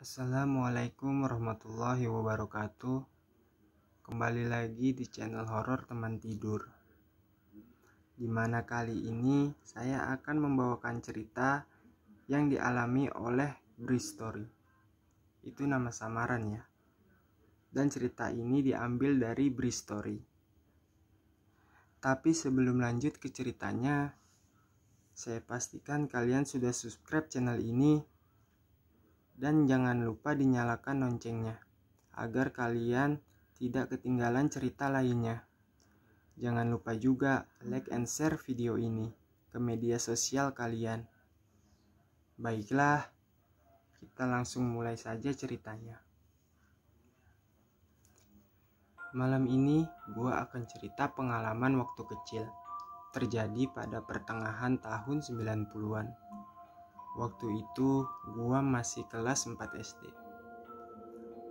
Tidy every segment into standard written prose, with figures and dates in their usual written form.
Assalamualaikum warahmatullahi wabarakatuh. Kembali lagi di channel horor teman tidur. Dimana kali ini saya akan membawakan cerita yang dialami oleh Bristory. Itu nama samaran ya. Dan cerita ini diambil dari Bristory. Tapi sebelum lanjut ke ceritanya, saya pastikan kalian sudah subscribe channel ini. Dan jangan lupa dinyalakan loncengnya, agar kalian tidak ketinggalan cerita lainnya. Jangan lupa juga like and share video ini ke media sosial kalian. Baiklah, kita langsung mulai saja ceritanya. Malam ini gua akan cerita pengalaman waktu kecil. Terjadi pada pertengahan tahun 90-an. Waktu itu gua masih kelas 4 SD.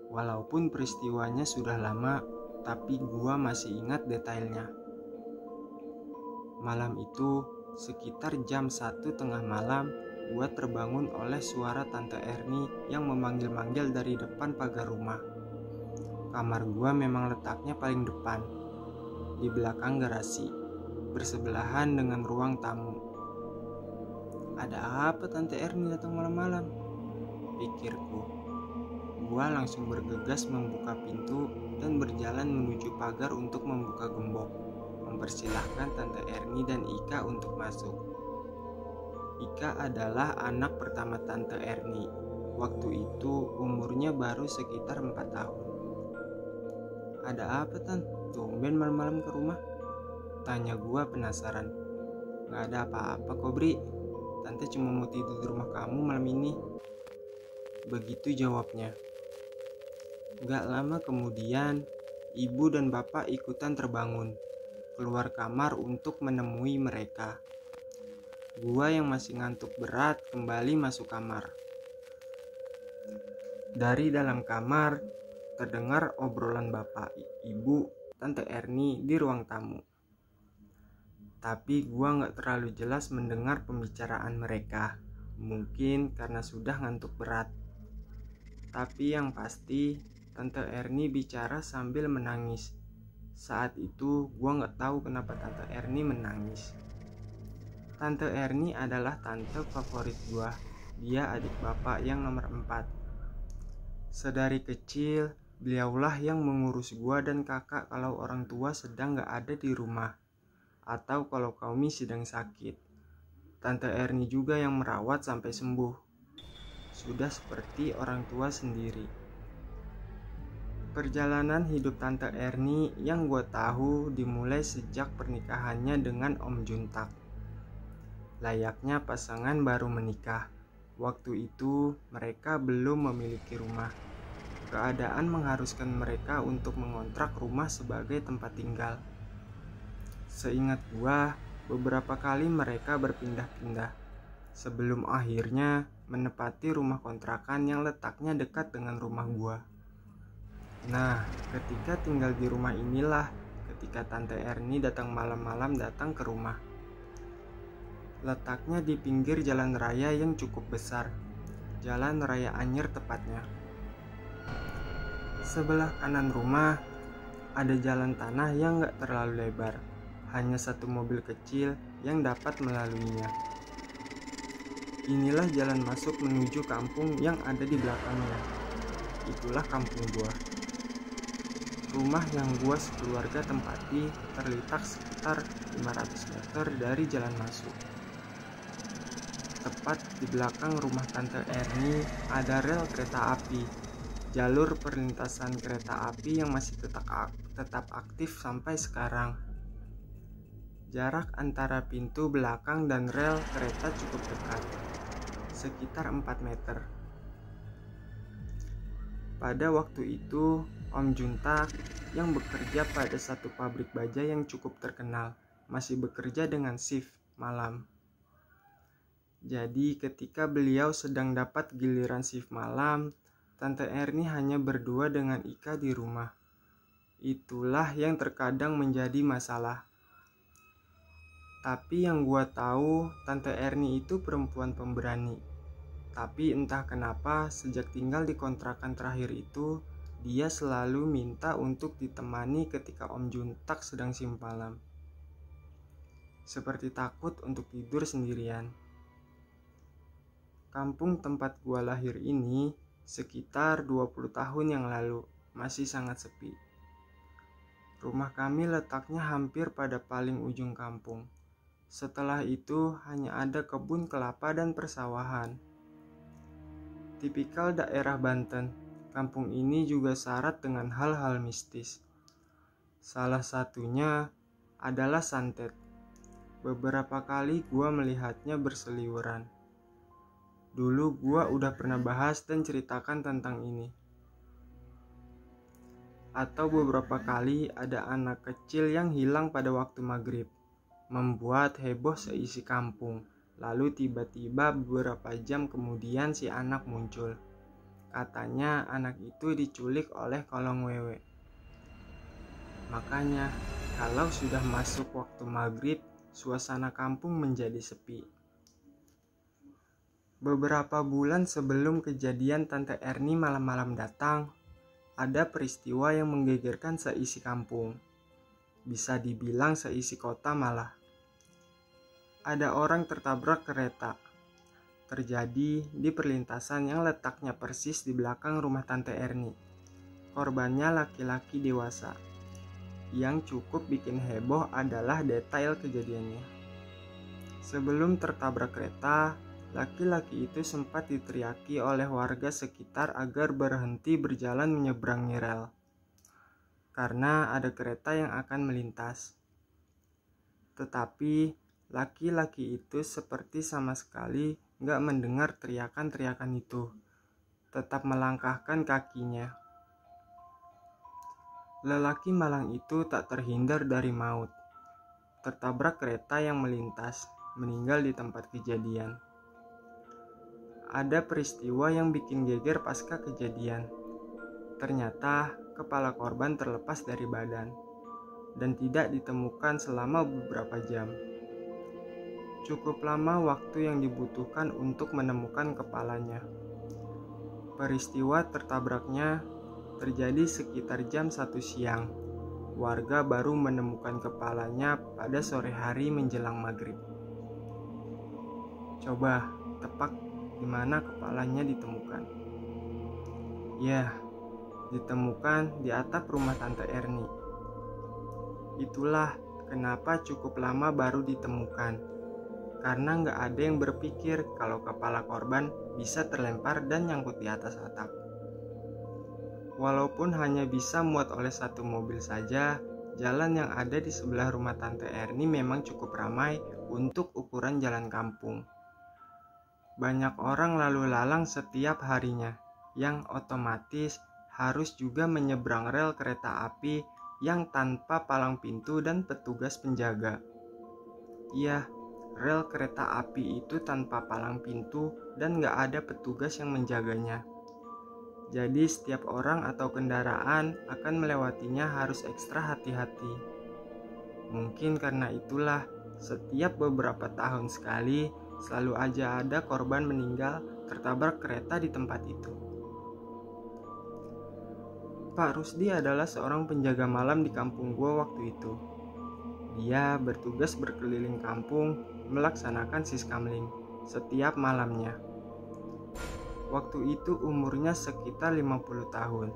Walaupun peristiwanya sudah lama, tapi gua masih ingat detailnya. Malam itu, sekitar jam 1 tengah malam, gua terbangun oleh suara Tante Erni yang memanggil-manggil dari depan pagar rumah. Kamar gua memang letaknya paling depan, di belakang garasi, bersebelahan dengan ruang tamu. Ada apa Tante Erni datang malam-malam? Pikirku. Gua langsung bergegas membuka pintu dan berjalan menuju pagar untuk membuka gembok, mempersilahkan Tante Erni dan Ika untuk masuk. Ika adalah anak pertama Tante Erni. Waktu itu umurnya baru sekitar 4 tahun. Ada apa Tan? Tumben malam-malam ke rumah? Tanya gua penasaran. Gak ada apa-apa kok Bri. Tante cuma mau tidur di rumah kamu malam ini. Begitu jawabnya. Gak lama kemudian, ibu dan bapak ikutan terbangun, keluar kamar untuk menemui mereka. Gua yang masih ngantuk berat kembali masuk kamar. Dari dalam kamar, terdengar obrolan bapak, ibu, Tante Erni di ruang tamu. Tapi gua gak terlalu jelas mendengar pembicaraan mereka. Mungkin karena sudah ngantuk berat. Tapi yang pasti, Tante Erni bicara sambil menangis. Saat itu gua gak tahu kenapa Tante Erni menangis. Tante Erni adalah tante favorit gua. Dia adik bapak yang nomor 4. Sedari kecil, beliaulah yang mengurus gua dan kakak kalau orang tua sedang gak ada di rumah. Atau kalau kami sedang sakit. Tante Erni juga yang merawat sampai sembuh. Sudah seperti orang tua sendiri. Perjalanan hidup Tante Erni yang gue tahu dimulai sejak pernikahannya dengan Om Juntak. Layaknya pasangan baru menikah. Waktu itu mereka belum memiliki rumah. Keadaan mengharuskan mereka untuk mengontrak rumah sebagai tempat tinggal. Seingat gua, beberapa kali mereka berpindah-pindah sebelum akhirnya menepati rumah kontrakan yang letaknya dekat dengan rumah gua. Nah, ketika tinggal di rumah inilah ketika Tante Erni datang malam-malam datang ke rumah. Letaknya di pinggir jalan raya yang cukup besar, Jalan Raya Anyer tepatnya. Sebelah kanan rumah ada jalan tanah yang gak terlalu lebar. Hanya satu mobil kecil yang dapat melaluinya. Inilah jalan masuk menuju kampung yang ada di belakangnya. Itulah kampung gua. Rumah yang gua sekeluarga tempati terletak sekitar 500 meter dari jalan masuk. Tepat di belakang rumah Tante Erni ada rel kereta api. Jalur perlintasan kereta api yang masih tetap aktif sampai sekarang. Jarak antara pintu belakang dan rel kereta cukup dekat, sekitar 4 meter. Pada waktu itu, Om Juntak yang bekerja pada satu pabrik baja yang cukup terkenal, masih bekerja dengan shift malam. Jadi ketika beliau sedang dapat giliran shift malam, Tante Erni hanya berdua dengan Ika di rumah. Itulah yang terkadang menjadi masalah. Tapi yang gua tahu, Tante Erni itu perempuan pemberani. Tapi entah kenapa sejak tinggal di kontrakan terakhir itu, dia selalu minta untuk ditemani ketika Om Juntak sedang simpalam. Seperti takut untuk tidur sendirian. Kampung tempat gua lahir ini sekitar 20 tahun yang lalu masih sangat sepi. Rumah kami letaknya hampir pada paling ujung kampung. Setelah itu hanya ada kebun kelapa dan persawahan. Tipikal daerah Banten, kampung ini juga syarat dengan hal-hal mistis. Salah satunya adalah santet. Beberapa kali gua melihatnya berseliweran. Dulu gua udah pernah bahas dan ceritakan tentang ini. Atau beberapa kali ada anak kecil yang hilang pada waktu maghrib, membuat heboh seisi kampung. Lalu tiba-tiba beberapa jam kemudian si anak muncul. Katanya anak itu diculik oleh kolong wewe. Makanya kalau sudah masuk waktu maghrib, suasana kampung menjadi sepi. Beberapa bulan sebelum kejadian Tante Erni malam-malam datang, ada peristiwa yang menggegerkan seisi kampung. Bisa dibilang seisi kota malah. Ada orang tertabrak kereta. Terjadi di perlintasan yang letaknya persis di belakang rumah Tante Erni. Korbannya laki-laki dewasa. Yang cukup bikin heboh adalah detail kejadiannya. Sebelum tertabrak kereta, laki-laki itu sempat diteriaki oleh warga sekitar agar berhenti berjalan menyeberangi rel, karena ada kereta yang akan melintas. Tetapi laki-laki itu seperti sama sekali gak mendengar teriakan-teriakan itu, tetap melangkahkan kakinya. Lelaki malang itu tak terhindar dari maut, tertabrak kereta yang melintas, meninggal di tempat kejadian. Ada peristiwa yang bikin geger pasca kejadian. Ternyata kepala korban terlepas dari badan dan tidak ditemukan selama beberapa jam. Cukup lama waktu yang dibutuhkan untuk menemukan kepalanya. Peristiwa tertabraknya terjadi sekitar jam 1 siang. Warga baru menemukan kepalanya pada sore hari menjelang maghrib. Coba tebak di mana kepalanya ditemukan. Ya, ditemukan di atap rumah Tante Erni. Itulah kenapa cukup lama baru ditemukan. Karena nggak ada yang berpikir kalau kepala korban bisa terlempar dan nyangkut di atas atap. Walaupun hanya bisa muat oleh satu mobil saja, jalan yang ada di sebelah rumah Tante Erni memang cukup ramai untuk ukuran jalan kampung. Banyak orang lalu lalang setiap harinya, yang otomatis harus juga menyeberang rel kereta api yang tanpa palang pintu dan petugas penjaga. Iya, rel kereta api itu tanpa palang pintu dan gak ada petugas yang menjaganya. Jadi setiap orang atau kendaraan akan melewatinya harus ekstra hati-hati. Mungkin karena itulah setiap beberapa tahun sekali selalu aja ada korban meninggal tertabrak kereta di tempat itu. Pak Rusdi adalah seorang penjaga malam di kampung gua waktu itu. Dia bertugas berkeliling kampung melaksanakan siskamling setiap malamnya. Waktu itu umurnya sekitar 50 tahun.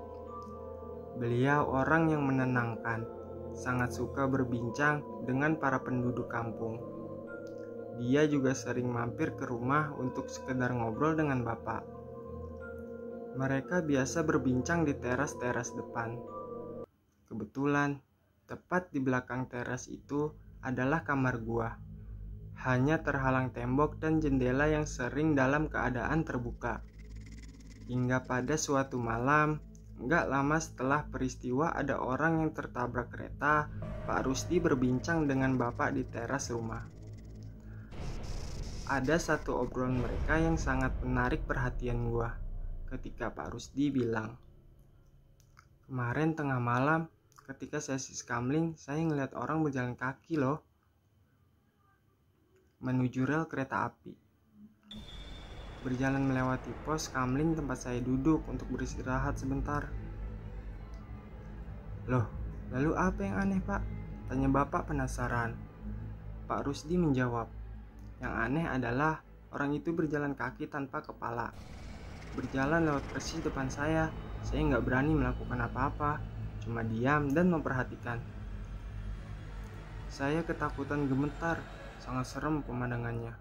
Beliau orang yang menenangkan, sangat suka berbincang dengan para penduduk kampung. Dia juga sering mampir ke rumah untuk sekedar ngobrol dengan bapak. Mereka biasa berbincang di teras-teras depan. Kebetulan, tepat di belakang teras itu adalah kamar gua. Hanya terhalang tembok dan jendela yang sering dalam keadaan terbuka. Hingga pada suatu malam, gak lama setelah peristiwa ada orang yang tertabrak kereta, Pak Rusdi berbincang dengan bapak di teras rumah. Ada satu obrolan mereka yang sangat menarik perhatian gua. Ketika Pak Rusdi bilang, "Kemarin tengah malam ketika saya siskamling, saya ngeliat orang berjalan kaki loh, menuju rel kereta api." berjalan melewati pos kamling tempat saya duduk untuk beristirahat sebentar. "Loh, lalu apa yang aneh, Pak?" tanya bapak penasaran. Pak Rusdi menjawab, "Yang aneh adalah orang itu berjalan kaki tanpa kepala. Berjalan lewat persis depan saya. Saya nggak berani melakukan apa-apa, cuma diam dan memperhatikan." Saya ketakutan gemetar, sangat serem pemandangannya.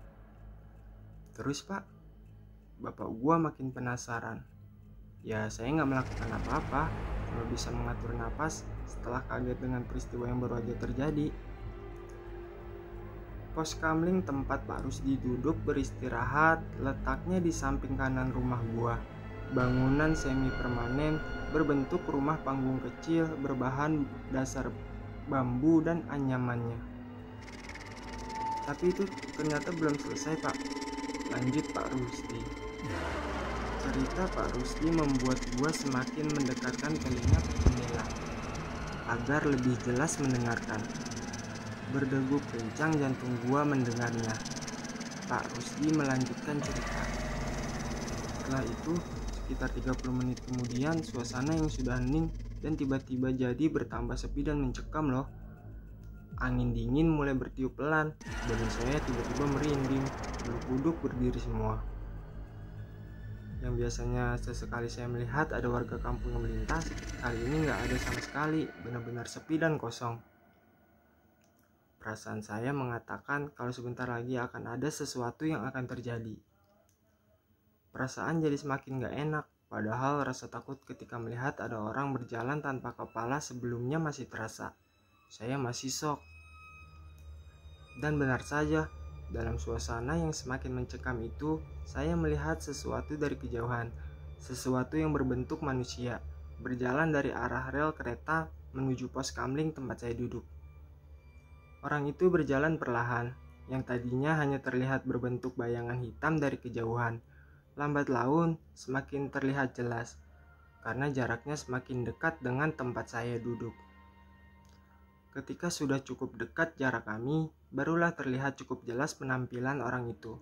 "Terus, Pak?" Bapak gua makin penasaran. "Ya, saya nggak melakukan apa-apa, cuma bisa mengatur napas setelah kaget dengan peristiwa yang baru aja terjadi." Pos kamling tempat Pak Rusdi duduk beristirahat letaknya di samping kanan rumah gua. Bangunan semi permanen berbentuk rumah panggung kecil berbahan dasar bambu dan anyamannya. "Tapi itu ternyata belum selesai, Pak," lanjut Pak Rusdi. Cerita Pak Rusdi membuat gua semakin mendekatkan telinga ke jendela agar lebih jelas mendengarkan. Berdegup kencang jantung gua mendengarnya. Pak Rusdi melanjutkan cerita. Setelah itu, sekitar 30 menit kemudian, suasana yang sudah hening dan tiba-tiba jadi bertambah sepi dan mencekam loh. Angin dingin mulai bertiup pelan, badan saya tiba-tiba merinding, bulu kuduk berdiri semua. Yang biasanya sesekali saya melihat ada warga kampung yang melintas, kali ini nggak ada sama sekali, benar-benar sepi dan kosong. Perasaan saya mengatakan kalau sebentar lagi akan ada sesuatu yang akan terjadi. Perasaan jadi semakin gak enak, padahal rasa takut ketika melihat ada orang berjalan tanpa kepala sebelumnya masih terasa. Saya masih shock. Dan benar saja, dalam suasana yang semakin mencekam itu, saya melihat sesuatu dari kejauhan, sesuatu yang berbentuk manusia, berjalan dari arah rel kereta menuju pos kamling tempat saya duduk. Orang itu berjalan perlahan, yang tadinya hanya terlihat berbentuk bayangan hitam dari kejauhan. Lambat laun semakin terlihat jelas, karena jaraknya semakin dekat dengan tempat saya duduk. Ketika sudah cukup dekat jarak kami, barulah terlihat cukup jelas penampilan orang itu.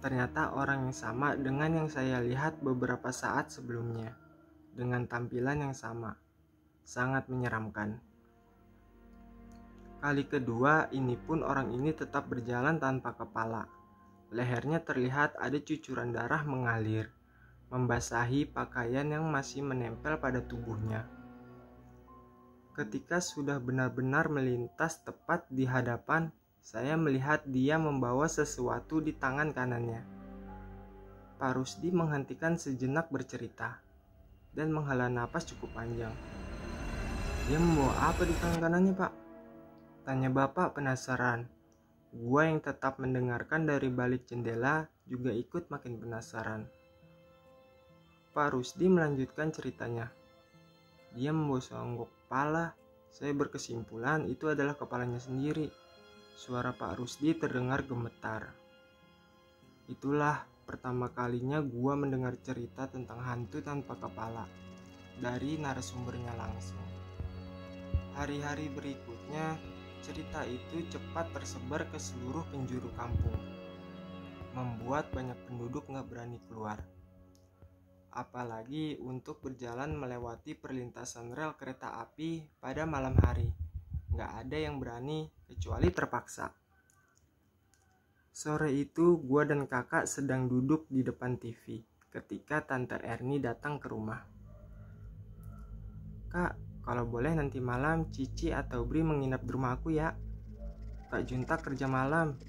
Ternyata orang yang sama dengan yang saya lihat beberapa saat sebelumnya, dengan tampilan yang sama, sangat menyeramkan. Kali kedua ini pun orang ini tetap berjalan tanpa kepala. Lehernya terlihat ada cucuran darah mengalir, membasahi pakaian yang masih menempel pada tubuhnya. Ketika sudah benar-benar melintas tepat di hadapan, saya melihat dia membawa sesuatu di tangan kanannya. Pak Rusdi menghentikan sejenak bercerita dan menghela napas cukup panjang. "Dia membawa apa di tangan kanannya, Pak?" tanya bapak penasaran. Gua yang tetap mendengarkan dari balik jendela juga ikut makin penasaran. Pak Rusdi melanjutkan ceritanya. "Dia membawa seonggok kepala. Saya berkesimpulan itu adalah kepalanya sendiri." Suara Pak Rusdi terdengar gemetar. Itulah pertama kalinya gua mendengar cerita tentang hantu tanpa kepala dari narasumbernya langsung. Hari-hari berikutnya, cerita itu cepat tersebar ke seluruh penjuru kampung, membuat banyak penduduk gak berani keluar. Apalagi untuk berjalan melewati perlintasan rel kereta api pada malam hari. Gak ada yang berani kecuali terpaksa. Sore itu gua dan kakak sedang duduk di depan TV ketika Tante Erni datang ke rumah. "Kak, kalau boleh nanti malam Cici atau Bri menginap di rumah aku ya. Kak Junta kerja malam."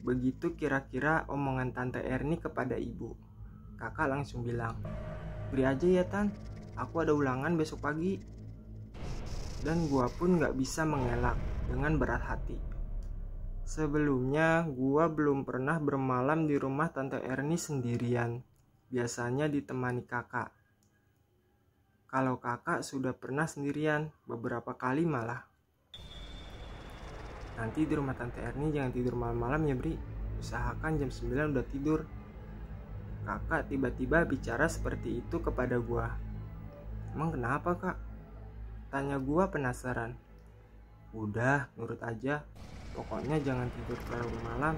Begitu kira-kira omongan Tante Erni kepada ibu. Kakak langsung bilang, "Beri aja ya Tan, aku ada ulangan besok pagi." Dan gua pun gak bisa mengelak dengan berat hati. Sebelumnya gua belum pernah bermalam di rumah Tante Erni sendirian. Biasanya ditemani kakak. Kalau kakak sudah pernah sendirian, beberapa kali malah. "Nanti di rumah Tante Erni jangan tidur malam-malam ya Bri. Usahakan jam 9 udah tidur." Kakak tiba-tiba bicara seperti itu kepada gua. "Emang kenapa kak?" tanya gua penasaran. "Udah, nurut aja. Pokoknya jangan tidur terlalu malam."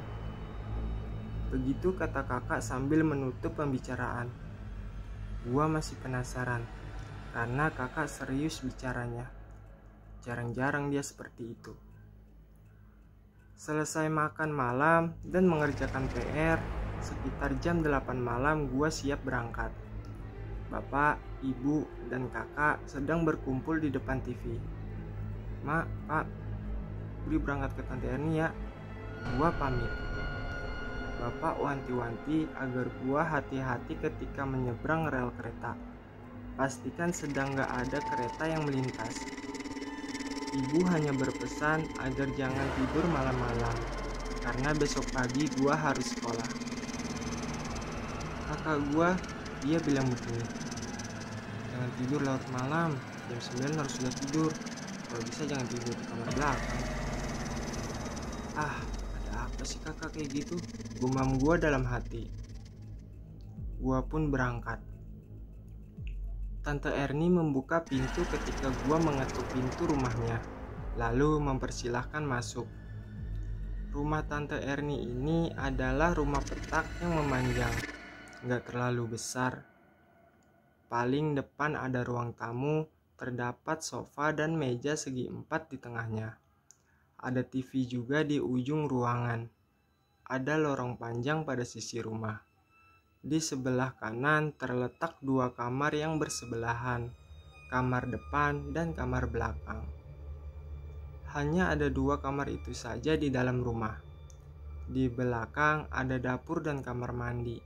Begitu kata kakak sambil menutup pembicaraan. Gua masih penasaran, karena kakak serius bicaranya. Jarang-jarang dia seperti itu. Selesai makan malam dan mengerjakan PR, sekitar jam 8 malam gua siap berangkat. Bapak, ibu, dan kakak sedang berkumpul di depan TV. Mak, Pak, Bri berangkat ke Tante Erni ya. Gua pamit. Bapak wanti-wanti agar gua hati-hati ketika menyeberang rel kereta. Pastikan sedang gak ada kereta yang melintas. Ibu hanya berpesan agar jangan tidur malam-malam, karena besok pagi gua harus sekolah. Kakak gua, dia bilang begini, jangan tidur larut malam, jam 9 harus sudah tidur. Kalau bisa jangan tidur di kamar belakang. Ada apa sih kakak kayak gitu? Gumam gua dalam hati. Gua pun berangkat. Tante Erni membuka pintu ketika gua mengetuk pintu rumahnya, lalu mempersilahkan masuk. Rumah Tante Erni ini adalah rumah petak yang memanjang, gak terlalu besar. Paling depan ada ruang tamu, terdapat sofa dan meja segi 4 di tengahnya. Ada TV juga di ujung ruangan. Ada lorong panjang pada sisi rumah. Di sebelah kanan terletak 2 kamar yang bersebelahan, kamar depan dan kamar belakang. Hanya ada 2 kamar itu saja di dalam rumah. Di belakang ada dapur dan kamar mandi.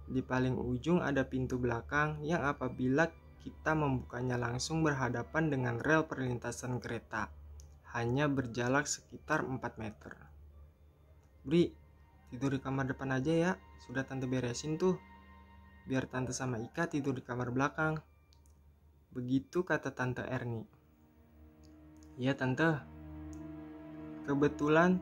Di paling ujung ada pintu belakang yang apabila kita membukanya langsung berhadapan dengan rel perlintasan kereta. Hanya berjarak sekitar 4 meter. Bri, tidur di kamar depan aja ya, sudah tante beresin tuh. Biar tante sama Ika tidur di kamar belakang. Begitu kata tante Erni. Iya tante. Kebetulan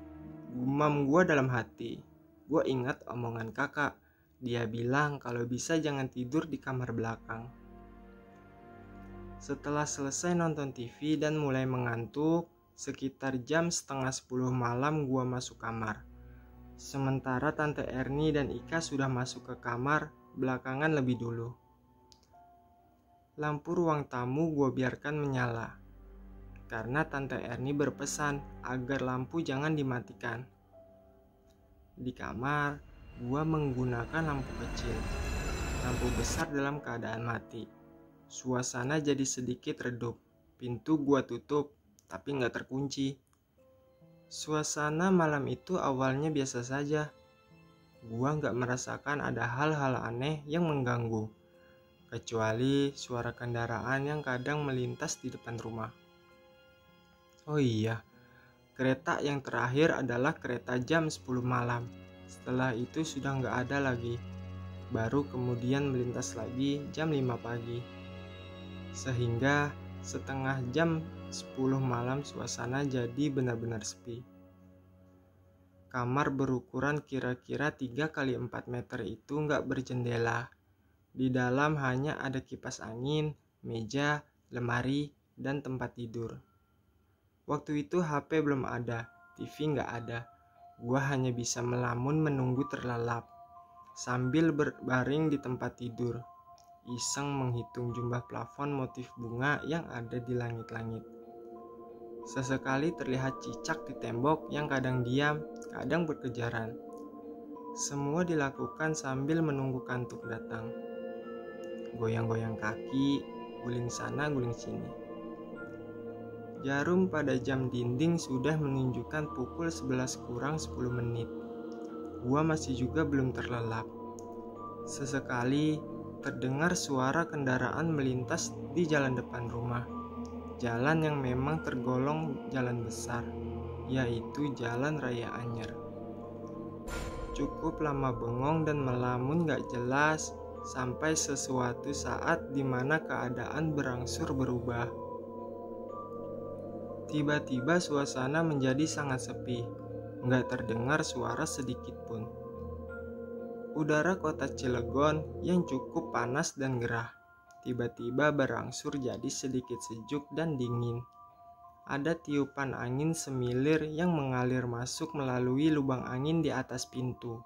gumam gua dalam hati. Gua ingat omongan kakak. Dia bilang kalau bisa jangan tidur di kamar belakang. Setelah selesai nonton TV dan mulai mengantuk, sekitar jam setengah 10 malam gua masuk kamar. Sementara Tante Erni dan Ika sudah masuk ke kamar belakangan lebih dulu. Lampu ruang tamu gua biarkan menyala, karena Tante Erni berpesan agar lampu jangan dimatikan. Di kamar, gua menggunakan lampu kecil. Lampu besar dalam keadaan mati. Suasana jadi sedikit redup. Pintu gua tutup, tapi gak terkunci. Suasana malam itu awalnya biasa saja. Gua gak merasakan ada hal-hal aneh yang mengganggu, kecuali suara kendaraan yang kadang melintas di depan rumah. Oh iya, kereta yang terakhir adalah kereta jam 10 malam. Setelah itu sudah gak ada lagi. Baru kemudian melintas lagi jam 5 pagi. Sehingga setengah jam 10 malam suasana jadi benar-benar sepi. Kamar berukuran kira-kira 3x4 meter itu gak berjendela. Di dalam hanya ada kipas angin, meja, lemari, dan tempat tidur. Waktu itu HP belum ada, TV gak ada. Gua hanya bisa melamun menunggu terlelap, sambil berbaring di tempat tidur. Iseng menghitung jumlah plafon motif bunga yang ada di langit-langit. Sesekali terlihat cicak di tembok yang kadang diam, kadang berkejaran. Semua dilakukan sambil menunggu kantuk datang. Goyang-goyang kaki, guling sana guling sini. Jarum pada jam dinding sudah menunjukkan pukul 11 kurang 10 menit. Gua masih juga belum terlelap. Sesekali terdengar suara kendaraan melintas di jalan depan rumah. Jalan yang memang tergolong jalan besar, yaitu Jalan Raya Anyer. Cukup lama bengong dan melamun gak jelas, sampai sesuatu saat dimana keadaan berangsur berubah. Tiba-tiba suasana menjadi sangat sepi, gak terdengar suara sedikit pun. Udara kota Cilegon yang cukup panas dan gerah, tiba-tiba berangsur jadi sedikit sejuk dan dingin. Ada tiupan angin semilir yang mengalir masuk melalui lubang angin di atas pintu.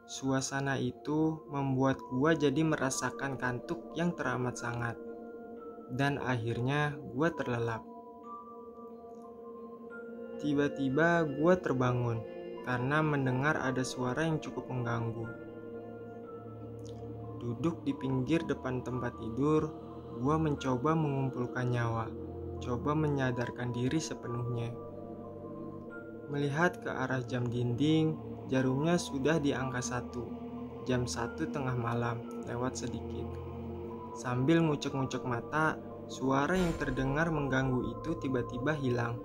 Suasana itu membuat gua jadi merasakan kantuk yang teramat sangat. Dan akhirnya gua terlelap. Tiba-tiba gua terbangun karena mendengar ada suara yang cukup mengganggu. Duduk di pinggir depan tempat tidur, gua mencoba mengumpulkan nyawa, coba menyadarkan diri sepenuhnya. Melihat ke arah jam dinding, jarumnya sudah di angka 1, jam 1 tengah malam, lewat sedikit. Sambil ngucek-ngucek mata, suara yang terdengar mengganggu itu tiba-tiba hilang.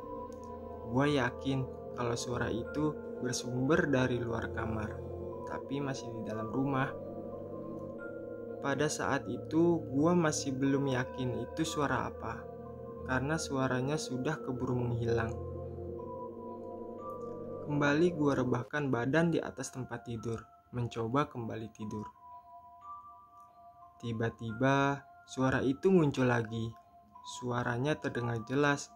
Gua yakin kalau suara itu bersumber dari luar kamar, tapi masih di dalam rumah. Pada saat itu, gua masih belum yakin itu suara apa, karena suaranya sudah keburu menghilang. Kembali gua rebahkan badan di atas tempat tidur, mencoba kembali tidur. Tiba-tiba, suara itu muncul lagi. Suaranya terdengar jelas.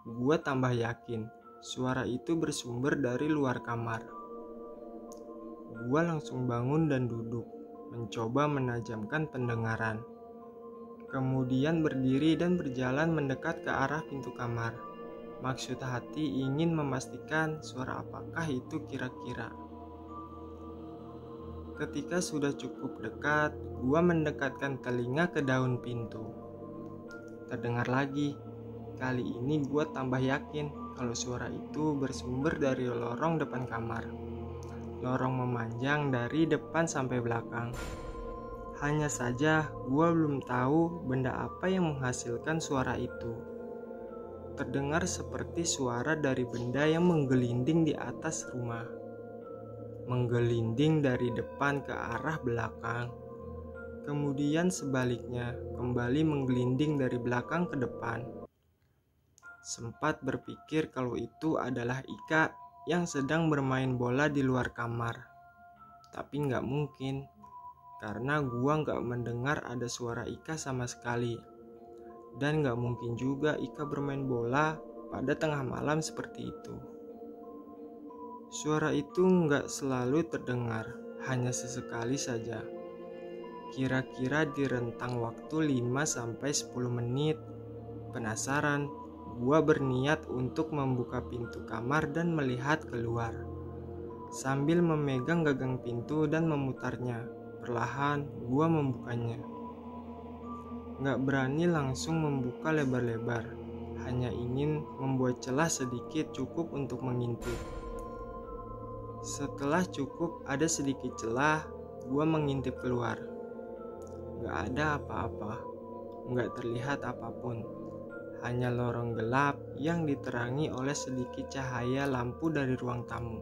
Gua tambah yakin, suara itu bersumber dari luar kamar. Gua langsung bangun dan duduk, mencoba menajamkan pendengaran. Kemudian berdiri dan berjalan mendekat ke arah pintu kamar. Maksud hati ingin memastikan suara apakah itu kira-kira. Ketika sudah cukup dekat, gua mendekatkan telinga ke daun pintu. Terdengar lagi. Kali ini gua tambah yakin kalau suara itu bersumber dari lorong depan kamar. Lorong memanjang dari depan sampai belakang. Hanya saja gua belum tahu benda apa yang menghasilkan suara itu. Terdengar seperti suara dari benda yang menggelinding di atas rumah. Menggelinding dari depan ke arah belakang. Kemudian sebaliknya, kembali menggelinding dari belakang ke depan. Sempat berpikir kalau itu adalah Ika yang sedang bermain bola di luar kamar. Tapi nggak mungkin, karena gua nggak mendengar ada suara Ika sama sekali. Dan gak mungkin juga Ika bermain bola pada tengah malam seperti itu. Suara itu gak selalu terdengar, hanya sesekali saja. Kira-kira di rentang waktu 5-10 menit. Penasaran, gua berniat untuk membuka pintu kamar dan melihat keluar. Sambil memegang gagang pintu dan memutarnya, perlahan gua membukanya. Gak berani langsung membuka lebar-lebar, hanya ingin membuat celah sedikit cukup untuk mengintip. Setelah cukup ada sedikit celah, gua mengintip keluar. Gak ada apa-apa, gak terlihat apapun. Hanya lorong gelap yang diterangi oleh sedikit cahaya lampu dari ruang tamu.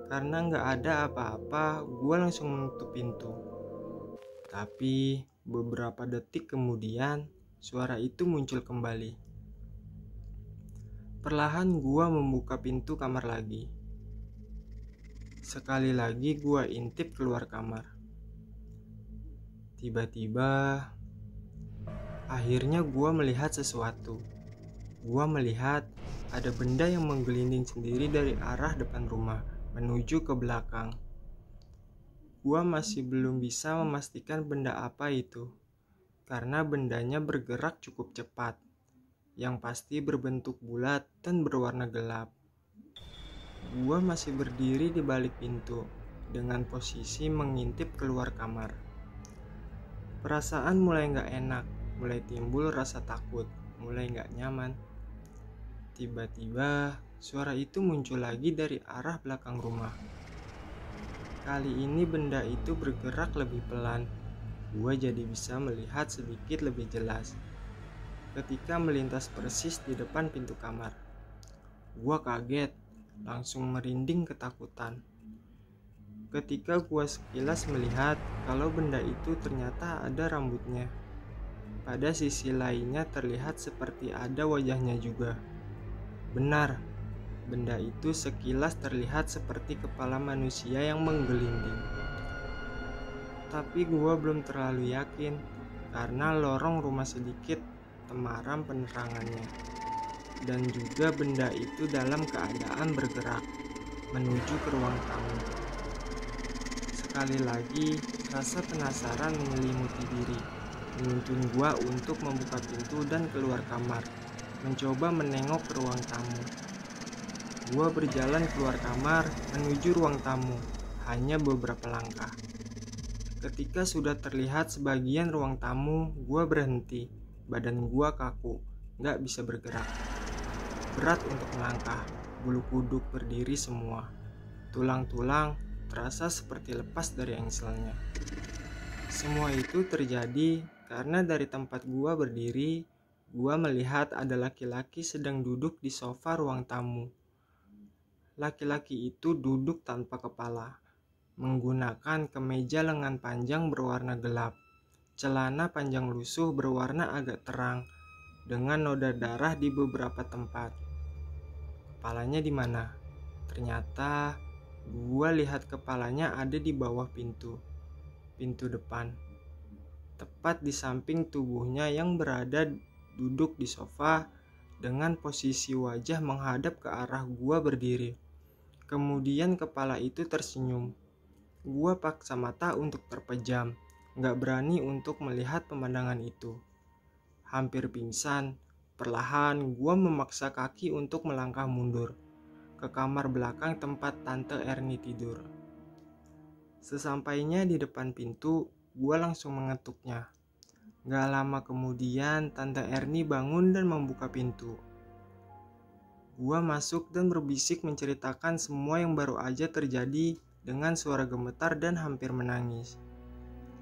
Karena gak ada apa-apa, gua langsung menutup pintu. Tapi beberapa detik kemudian, suara itu muncul kembali. Perlahan gua membuka pintu kamar lagi. Sekali lagi gua intip keluar kamar. Tiba-tiba, akhirnya gua melihat sesuatu. Gua melihat ada benda yang menggelinding sendiri dari arah depan rumah menuju ke belakang. Gua masih belum bisa memastikan benda apa itu, karena bendanya bergerak cukup cepat, yang pasti berbentuk bulat dan berwarna gelap. Gua masih berdiri di balik pintu, dengan posisi mengintip keluar kamar. Perasaan mulai gak enak, mulai timbul rasa takut, mulai gak nyaman. Tiba-tiba, suara itu muncul lagi dari arah belakang rumah. Kali ini benda itu bergerak lebih pelan. Gua jadi bisa melihat sedikit lebih jelas ketika melintas persis di depan pintu kamar. Gua kaget, langsung merinding ketakutan. Ketika gua sekilas melihat kalau benda itu ternyata ada rambutnya. Pada sisi lainnya terlihat seperti ada wajahnya juga. Benar, benda itu sekilas terlihat seperti kepala manusia yang menggelinding. Tapi gua belum terlalu yakin, karena lorong rumah sedikit temaram penerangannya. Dan juga benda itu dalam keadaan bergerak, menuju ke ruang tamu. Sekali lagi, rasa penasaran menyelimuti diri, menuntun gua untuk membuka pintu dan keluar kamar, mencoba menengok ke ruang tamu. Gua berjalan keluar kamar menuju ruang tamu, hanya beberapa langkah. Ketika sudah terlihat sebagian ruang tamu, gua berhenti. Badan gua kaku, gak bisa bergerak. Berat untuk melangkah, bulu kuduk berdiri semua. Tulang-tulang terasa seperti lepas dari engselnya. Semua itu terjadi karena dari tempat gua berdiri, gua melihat ada laki-laki sedang duduk di sofa ruang tamu. Laki-laki itu duduk tanpa kepala, menggunakan kemeja lengan panjang berwarna gelap, celana panjang lusuh berwarna agak terang, dengan noda darah di beberapa tempat. Kepalanya di mana? Ternyata gua lihat kepalanya ada di bawah pintu depan, tepat di samping tubuhnya yang berada duduk di sofa dengan posisi wajah menghadap ke arah gua berdiri. Kemudian kepala itu tersenyum. Gua paksa mata untuk terpejam, gak berani untuk melihat pemandangan itu. Hampir pingsan, perlahan gua memaksa kaki untuk melangkah mundur ke kamar belakang tempat Tante Erni tidur. Sesampainya di depan pintu, gua langsung mengetuknya. Gak lama kemudian Tante Erni bangun dan membuka pintu. Gua masuk dan berbisik menceritakan semua yang baru aja terjadi dengan suara gemetar dan hampir menangis.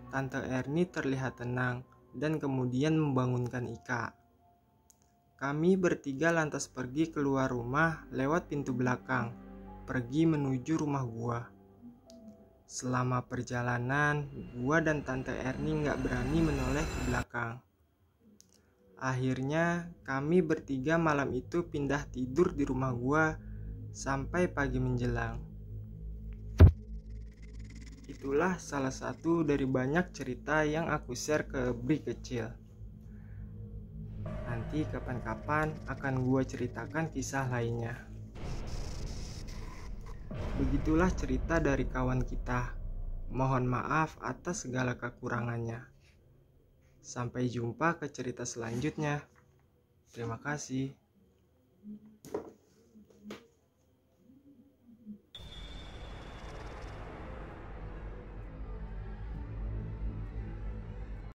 Tante Erni terlihat tenang dan kemudian membangunkan Ika. Kami bertiga lantas pergi keluar rumah lewat pintu belakang, pergi menuju rumah gua. Selama perjalanan, gua dan Tante Erni gak berani menoleh ke belakang. Akhirnya, kami bertiga malam itu pindah tidur di rumah gua sampai pagi menjelang. Itulah salah satu dari banyak cerita yang aku share ke Bri kecil. Nanti kapan-kapan akan gua ceritakan kisah lainnya. Begitulah cerita dari kawan kita. Mohon maaf atas segala kekurangannya. Sampai jumpa ke cerita selanjutnya. Terima kasih.